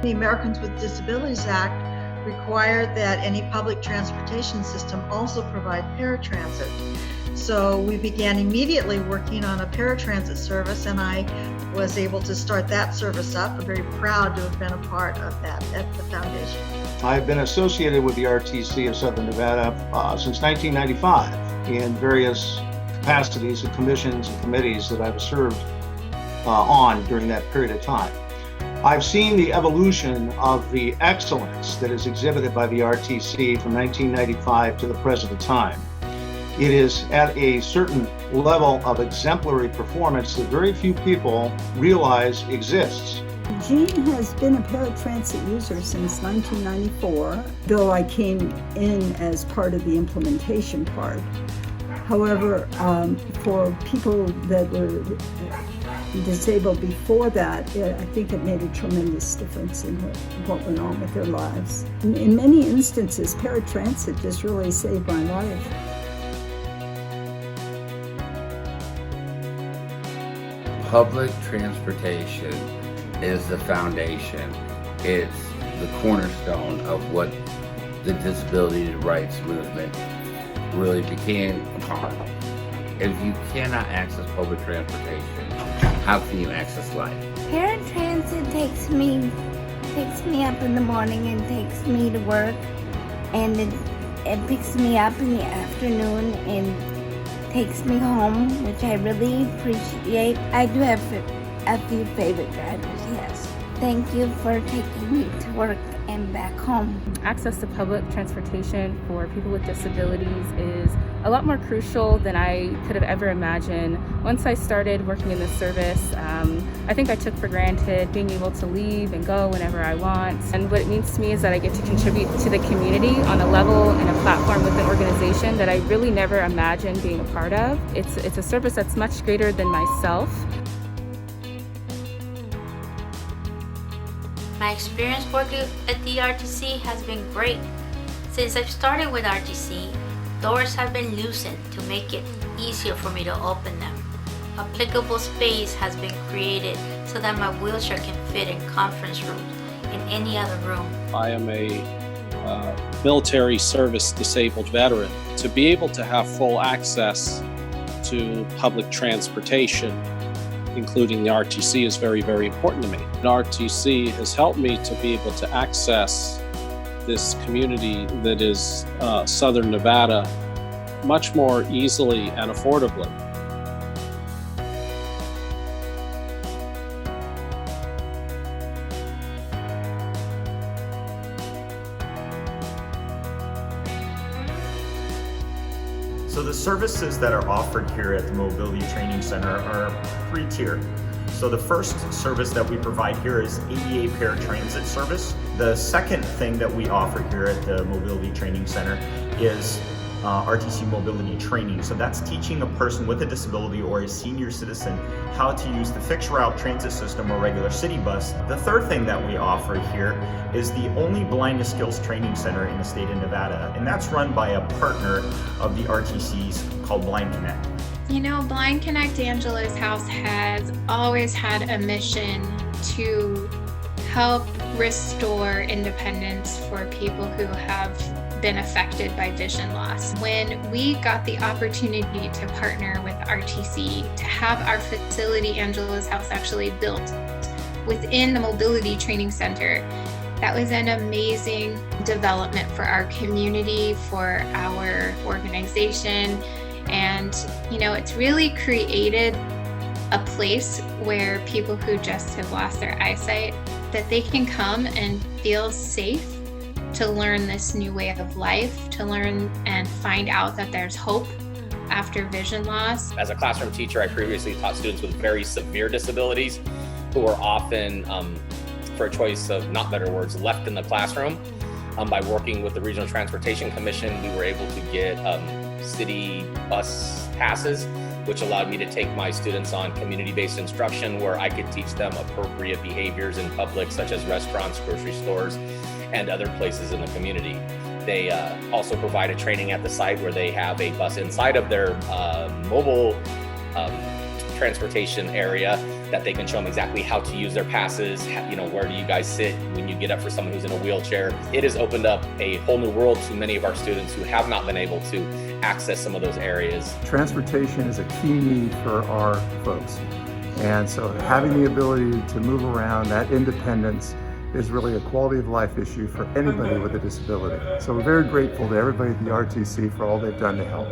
The Americans with Disabilities Act required that any public transportation system also provide paratransit. So we began immediately working on a paratransit service, and I was able to start that service up. I'm very proud to have been a part of that at the foundation. I've been associated with the RTC of Southern Nevada since 1995 in various capacities and commissions and committees that I've served on during that period of time. I've seen the evolution of the excellence that is exhibited by the RTC from 1995 to the present time. It is at a certain level of exemplary performance that very few people realize exists. Jean has been a paratransit user since 1994, though I came in as part of the implementation part. However, for people that were disabled before that, I think it made a tremendous difference in what went on with their lives. In many instances, paratransit just really saved my life. Public transportation is the foundation. It's the cornerstone of what the disability rights movement really became upon. If you cannot access public transportation, how can you access life? Paratransit takes me up in the morning and takes me to work, and it picks me up in the afternoon and takes me home, which I really appreciate. I do have a few favorite drivers, yes. Thank you for taking me to work and back home. Access to public transportation for people with disabilities is a lot more crucial than I could have ever imagined. Once I started working in this service, I think I took for granted being able to leave and go whenever I want. And what it means to me is that I get to contribute to the community on a level and a platform with an organization that I really never imagined being a part of. It's a service that's much greater than myself. My experience working at the RTC has been great. Since I've started with RTC, doors have been loosened to make it easier for me to open them. Applicable space has been created so that my wheelchair can fit in conference rooms in any other room. I am a military service disabled veteran. To be able to have full access to public transportation, including the RTC, is very, very important to me. The RTC has helped me to be able to access this community that is Southern Nevada much more easily and affordably. So the services that are offered here at the Mobility Training Center are three-tiered. So the first service that we provide here is ADA paratransit service. The second thing that we offer here at the Mobility Training Center is RTC mobility training. So that's teaching a person with a disability or a senior citizen how to use the fixed route transit system or regular city bus. The third thing that we offer here is the only blindness skills training center in the state of Nevada, and that's run by a partner of the RTC's called Blind Connect. You know, Blind Connect Angela's House has always had a mission to help restore independence for people who have been affected by vision loss. When we got the opportunity to partner with RTC to have our facility, Angela's House, actually built within the Mobility Training Center, that was an amazing development for our community, for our organization. And, you know, it's really created a place where people who just have lost their eyesight, that they can come and feel safe to learn this new way of life, to learn and find out that there's hope after vision loss. As a classroom teacher, I previously taught students with very severe disabilities who are often, for a choice of not better words, left in the classroom. By working with the Regional Transportation Commission, we were able to get city bus passes, which allowed me to take my students on community-based instruction where I could teach them appropriate behaviors in public, such as restaurants, grocery stores, and other places in the community. They also provide a training at the site where they have a bus inside of their mobile transportation area that they can show them exactly how to use their passes, where do you guys sit when you get up for someone who's in a wheelchair. It has opened up a whole new world to many of our students who have not been able to access some of those areas. Transportation is a key need for our folks. And so having the ability to move around, that independence, is really a quality of life issue for anybody with a disability. So we're very grateful to everybody at the RTC for all they've done to help.